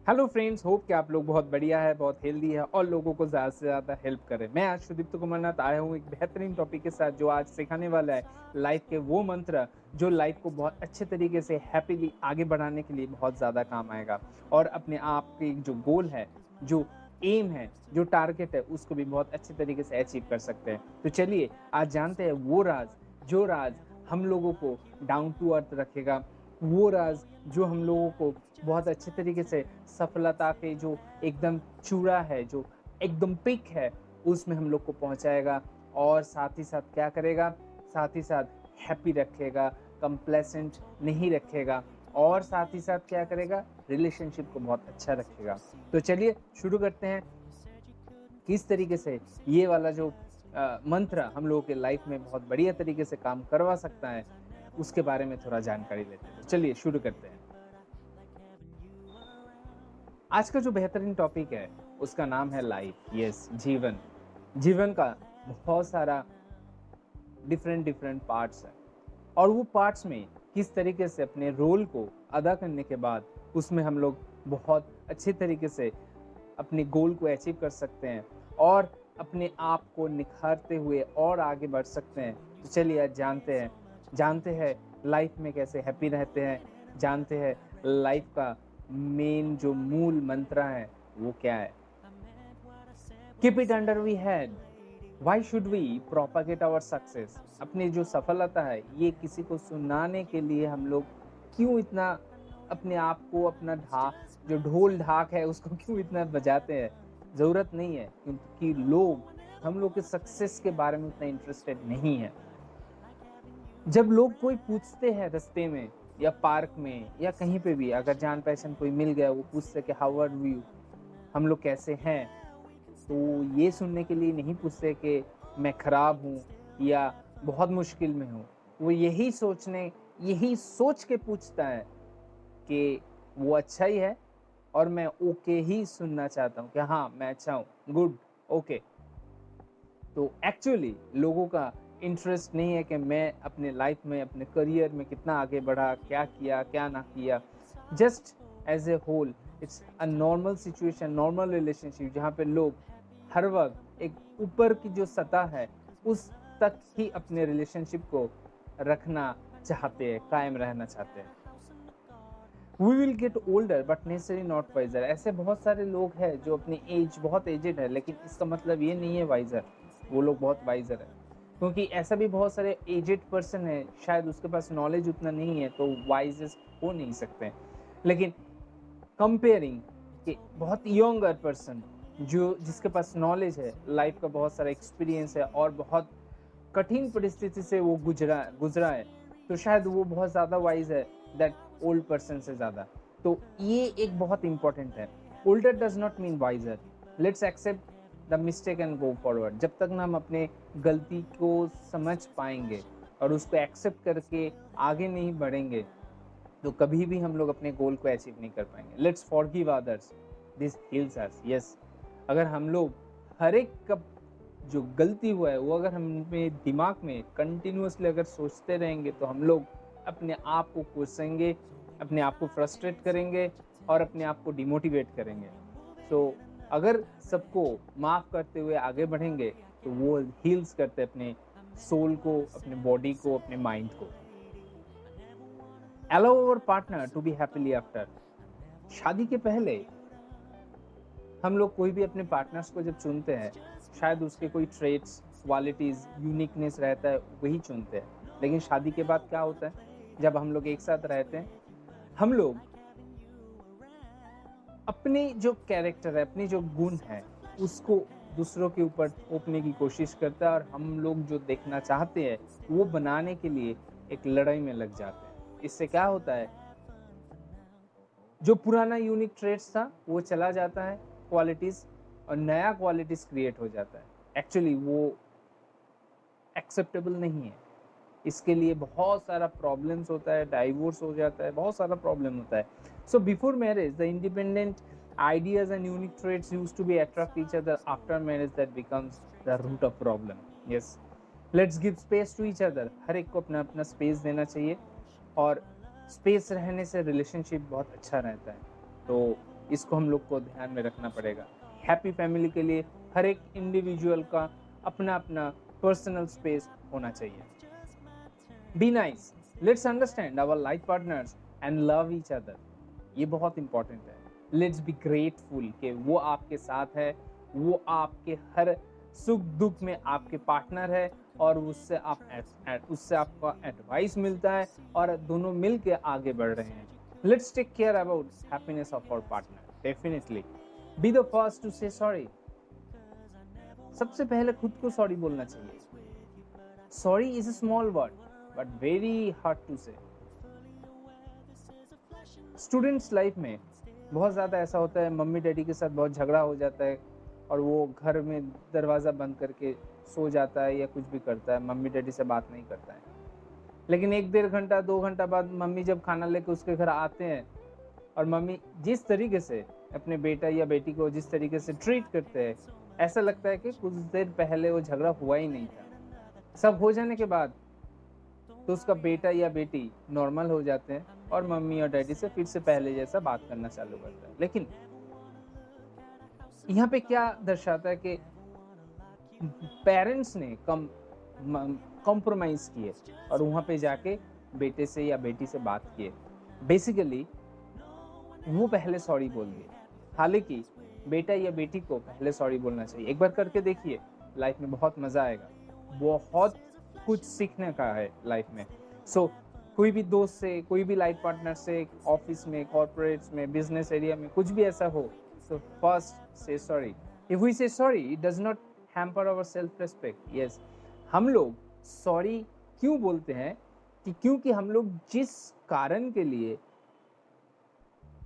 Hello friends, hope कि आप लोग बहुत बढ़िया है, बहुत हेल्दी है और लोगों को ज़्यादा से ज़्यादा हेल्प करें। मैं आज सुदीप्त कुमारनाथ आया हूँ एक बेहतरीन टॉपिक के साथ जो आज सिखाने वाला है लाइफ के वो मंत्र जो लाइफ को बहुत अच्छे तरीके से हैप्पीली आगे बढ़ाने के लिए बहुत ज़्यादा काम आएगा और अपने आप के जो गोल है, जो एम है, जो टारगेट है उसको भी बहुत अच्छे तरीके से अचीव कर सकते हैं। तो चलिए आज जानते हैं वो राज, जो राज हम लोगों को डाउन टू अर्थ रखेगा, वो राज जो हम लोगों को बहुत अच्छे तरीके से सफलता के जो एकदम चूड़ा है, जो एकदम पिक है, उसमें हम लोग को पहुंचाएगा और साथ ही साथ क्या करेगा, साथ ही साथ हैप्पी रखेगा, कंप्लेसेंट नहीं रखेगा और साथ ही साथ क्या करेगा, रिलेशनशिप को बहुत अच्छा रखेगा। तो चलिए शुरू करते हैं किस तरीके से ये वाला जो मंत्र हम लोगों के लाइफ में बहुत बढ़िया तरीके से काम करवा सकता है, उसके बारे में थोड़ा जानकारी लेते हैं। तो चलिए शुरू करते हैं। आज का जो बेहतरीन टॉपिक है उसका नाम है लाइफ। यस, जीवन। जीवन का बहुत सारा डिफरेंट डिफरेंट पार्ट्स है और वो पार्ट्स में किस तरीके से अपने रोल को अदा करने के बाद उसमें हम लोग बहुत अच्छे तरीके से अपने गोल को अचीव कर सकते हैं और अपने आप को निखारते हुए और आगे बढ़ सकते हैं। तो चलिए आज जानते हैं लाइफ में कैसे हैप्पी रहते हैं, जानते हैं लाइफ का मेन जो मूल मंत्र है वो क्या है। Keep it under we head. Why should we propagate our success. अपनी जो सफलता है ये किसी को सुनाने के लिए हम लोग क्यों इतना अपने आप को अपना जो ढोल ढाक है उसको क्यों इतना बजाते हैं। जरूरत नहीं है, क्योंकि लोग हम लोग के सक्सेस के बारे में उतना इंटरेस्टेड नहीं है। जब लोग कोई पूछते हैं रास्ते में या पार्क में या कहीं पे भी, अगर जान पहचान कोई मिल गया, वो पूछते कि हाउ आर यू, हम लोग कैसे हैं, तो ये सुनने के लिए नहीं पूछते कि मैं खराब हूँ या बहुत मुश्किल में हूँ। वो यही सोच के पूछता है कि वो अच्छा ही है और मैं ओके ही सुनना चाहता हूँ कि हाँ मैं अच्छा हूँ, गुड, ओके। तो एक्चुअली लोगों का इंटरेस्ट नहीं है कि मैं अपने लाइफ में, अपने करियर में कितना आगे बढ़ा, क्या किया क्या ना किया। Just as a whole it's a normal situation, normal relationship जहाँ पे लोग हर वक्त एक ऊपर की जो सतह है उस तक ही अपने रिलेशनशिप को रखना चाहते हैं, कायम रहना चाहते हैं। We will get older but necessary not wiser. ऐसे बहुत सारे लोग हैं जो अपनी एज बहुत एजेड है, लेकिन इसका मतलब ये नहीं है वाइजर, वो लोग बहुत वाइजर है। क्योंकि ऐसा भी बहुत सारे एजेड पर्सन है, शायद उसके पास नॉलेज उतना नहीं है तो वाइजेस्ट हो नहीं सकते, लेकिन कंपेयरिंग कि बहुत यंगर पर्सन जो जिसके पास नॉलेज है, लाइफ का बहुत सारा एक्सपीरियंस है और बहुत कठिन परिस्थिति से वो गुजरा गुजरा है, तो शायद वो बहुत ज़्यादा वाइज है दैट ओल्ड पर्सन से ज़्यादा। तो ये एक बहुत इंपॉर्टेंट है। Older does not mean wiser. Let's accept the mistake and go forward. जब तक ना हम अपने गलती को समझ पाएंगे और उसको एक्सेप्ट करके आगे नहीं बढ़ेंगे, तो कभी भी हम लोग अपने गोल को अचीव नहीं कर पाएंगे। Let's forgive others, this heels us. Yes, अगर हम लोग हर एक का जो गलती हुआ है वो अगर हम अपने दिमाग में कंटिन्यूअसली अगर सोचते रहेंगे तो हम लोग अपने आप को कोसेंगे, अपने आप को फ्रस्ट्रेट करेंगे और अपने आप को डिमोटिवेट करेंगे। सो अगर सबको माफ करते हुए आगे बढ़ेंगे तो वो हील्स करते अपने सोल को, अपने बॉडी को, अपने माइंड को। Allow our partner to be happily after. शादी के पहले हम लोग कोई भी अपने पार्टनर्स को जब चुनते हैं, शायद उसके कोई ट्रेट्स, क्वालिटीज, यूनिकनेस रहता है वही चुनते हैं। लेकिन शादी के बाद क्या होता है, जब हम लोग एक साथ रहते हैं, हम लोग अपनी जो कैरेक्टर है, अपनी जो गुण है, उसको दूसरों के ऊपर थोपने की कोशिश करता है और हम लोग जो देखना चाहते हैं वो बनाने के लिए एक लड़ाई में लग जाते हैं। इससे क्या होता है, जो पुराना यूनिक ट्रेड्स था वो चला जाता है, क्वालिटीज, और नया क्वालिटीज क्रिएट हो जाता है। एक्चुअली वो एक्सेप्टेबल नहीं है। इसके लिए बहुत सारा प्रॉब्लम्स होता है, डाइवोर्स हो जाता है, बहुत सारा प्रॉब्लम होता है। So before marriage the independent ideas and unique traits used to be attract each other. After marriage that becomes the root of problem. Yes, let's give space to each other. हर एक को अपना अपना space देना चाहिए और space रहने से relationship बहुत अच्छा रहता है। तो इसको हम लोग को ध्यान में रखना पड़ेगा। हैप्पी फैमिली के लिए हर एक इंडिविजुअल का अपना अपना पर्सनल स्पेस होना चाहिए। Be nice, let's understand our life partners and love each other. ये बहुत इंपॉर्टेंट है। लेट्स बी ग्रेटफुल कि वो आपके साथ है, वो आपके हर सुख दुख में आपके पार्टनर है और उससे आपका एडवाइस मिलता है और दोनों मिल के आगे बढ़ रहे हैं। Let's take care about happiness of our partner. Definitely be the first to say sorry. सबसे पहले खुद को सॉरी बोलना चाहिए। Sorry is a small word but very hard to say. Students life में बहुत ज़्यादा ऐसा होता है, मम्मी डैडी के साथ बहुत झगड़ा हो जाता है और वो घर में दरवाज़ा बंद करके सो जाता है या कुछ भी करता है, मम्मी डैडी से बात नहीं करता है। लेकिन 1-1.5 घंटा 2 घंटा बाद मम्मी जब खाना लेके उसके घर आते हैं और मम्मी जिस तरीके से अपने बेटा या बेटी को जिस तरीके से ट्रीट करते हैं, ऐसा लगता है कि कुछ देर पहले वो झगड़ा हुआ ही नहीं था। सब हो जाने के बाद तो उसका बेटा या बेटी नॉर्मल हो जाते हैं और मम्मी और डैडी से फिर से पहले जैसा बात करना चालू करता है। लेकिन यहाँ पे क्या दर्शाता है कि पेरेंट्स ने कॉम्प्रोमाइज किए और वहाँ पे जाके बेटे से या बेटी से बात किए। बेसिकली वो पहले सॉरी बोल दिए। हालांकि बेटा या बेटी को पहले सॉरी बोलना चाहिए। एक बार करके देखिए, लाइफ में बहुत मजा आएगा। बहुत कुछ सीखने का है लाइफ में। सो कोई भी दोस्त से, कोई भी लाइफ पार्टनर से, ऑफिस में, कॉर्पोरेट्स में, बिजनेस एरिया में कुछ भी ऐसा हो, so first say sorry. If we say sorry, it does not hamper our self-respect. Yes, हम लोग सॉरी क्यों बोलते हैं कि क्योंकि हम लोग जिस कारण के लिए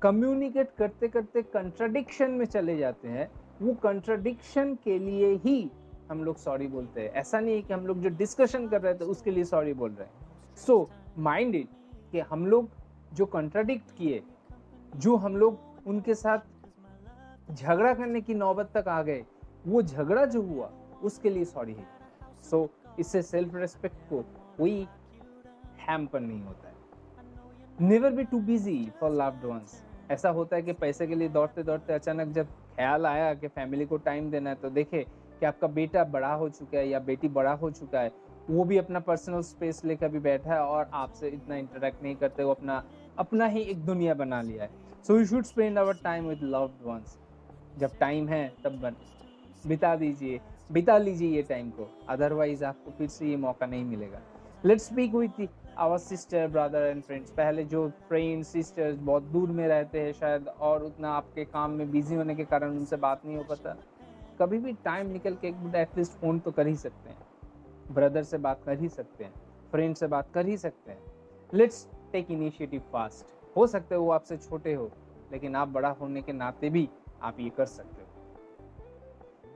कम्युनिकेट करते करते कंट्राडिक्शन में चले जाते हैं, वो कंट्राडिक्शन के लिए ही हम लोग सॉरी बोलते हैं। ऐसा नहीं है कि हम लोग जो डिस्कशन कर रहे थे उसके लिए सॉरी बोल रहे हैं। सो माइंड इट कि हम लोग जो कंट्राडिक्ट किए, जो हम लोग उनके साथ झगड़ा करने की नौबत तक आ गए, वो झगड़ा जो हुआ उसके लिए सॉरी है। सो इससे सेल्फ रेस्पेक्ट को कोई हैम्पर नहीं होता है। Never be too busy for loved ones. ऐसा होता है कि पैसे के लिए दौड़ते दौड़ते अचानक जब ख्याल आया कि फैमिली को टाइम देना है, तो देखे कि आपका बेटा बड़ा हो चुका है या बेटी बड़ा हो चुका है, वो भी अपना पर्सनल स्पेस लेकर भी बैठा है और आपसे इतना इंटरेक्ट नहीं करते, वो अपना ही एक दुनिया बना लिया है। So you should spend our time with loved ones. जब टाइम है तब बिता लीजिए ये टाइम को, अदरवाइज आपको फिर से ये मौका नहीं मिलेगा। Let's speak with our sister, brother and friends. पहले जो फ्रेंड्स सिस्टर्स बहुत दूर में रहते हैं शायद, और उतना आपके काम में बिजी होने के कारण उनसे बात नहीं हो पाता, कभी भी टाइम निकल के एक मिनट एटलीस्ट फ़ोन तो कर ही सकते हैं। ब्रदर से बात कर ही सकते हैं, फ्रेंड से बात कर ही सकते हैं। Let's take initiative fast. हो सकता है वो आपसे छोटे हो, लेकिन आप बड़ा होने के नाते भी आप ये कर सकते हो।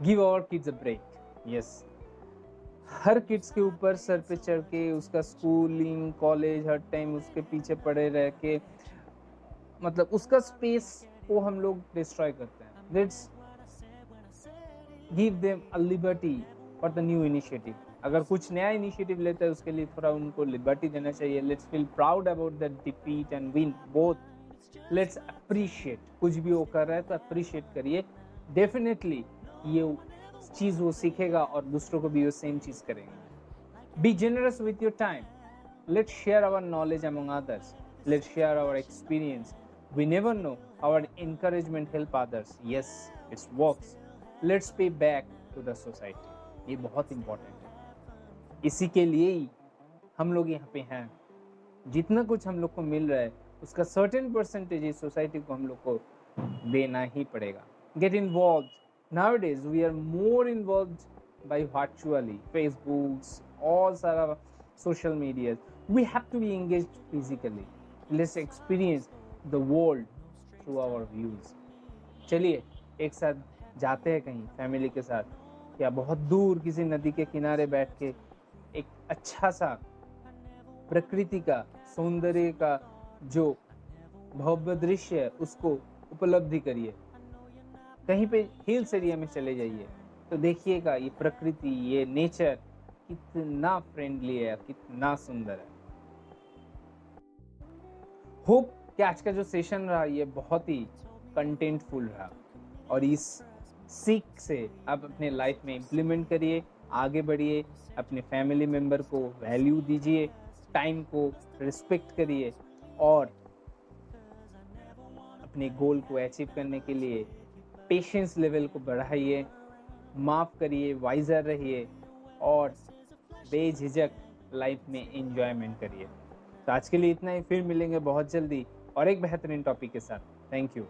Give our kids a break. Yes, हर किड्स के ऊपर सर पे चढ़ के उसका स्कूलिंग कॉलेज हर टाइम उसके पीछे पड़े रह के, मतलब उसका स्पेस को हम लोग डिस्ट्रॉय करते हैं। Let's give them a liberty for the new initiative. अगर कुछ नया इनिशिएटिव लेते हैं उसके लिए थोड़ा उनको लिबर्टी देना चाहिए। Let's feel proud about the defeat and win both. Let's appreciate, कुछ भी वो कर रहा है तो अप्रिशिएट करिए। डेफिनेटली ये चीज वो सीखेगा और दूसरों को भी वो सेम चीज करेंगे। Be generous with your time. Let's share our knowledge among others. Let's share our experience. We never know our encouragement help others. Yes, it's works. Let's pay back to the society. ये बहुत important है। इसी के लिए ही हम लोग यहाँ पे हैं। जितना कुछ हम लोग को मिल रहा है उसका सर्टेन परसेंटेज इस सोसाइटी को हम लोग को देना ही पड़ेगा। Get involve. Nowadays we are more involved by virtually Facebooks, all सारा social media. We have to be engaged physically. Let's experience the world through our views. चलिए एक साथ जाते हैं कहीं फैमिली के साथ, या बहुत दूर किसी नदी के किनारे बैठ के एक अच्छा सा प्रकृति का सौंदर्य का जो भव्य दृश्य है उसको उपलब्धि करिए। कहीं पे हिल्स एरिया में चले जाइए तो देखिएगा ये प्रकृति, ये नेचर कितना फ्रेंडली है, कितना सुंदर है। होप कि आज का जो सेशन रहा ये बहुत ही कंटेंटफुल रहा। और इस सीख से आप अपने लाइफ में इम्प्लीमेंट करिए, आगे बढ़िए, अपने फैमिली मेम्बर को वैल्यू दीजिए, टाइम को रिस्पेक्ट करिए और अपने गोल को अचीव करने के लिए पेशेंस लेवल को बढ़ाइए, माफ़ करिए, वाइज़र रहिए और बेझिझक लाइफ में एंजॉयमेंट करिए। तो आज के लिए इतना ही, फिर मिलेंगे बहुत जल्दी और एक बेहतरीन टॉपिक के साथ। Thank you.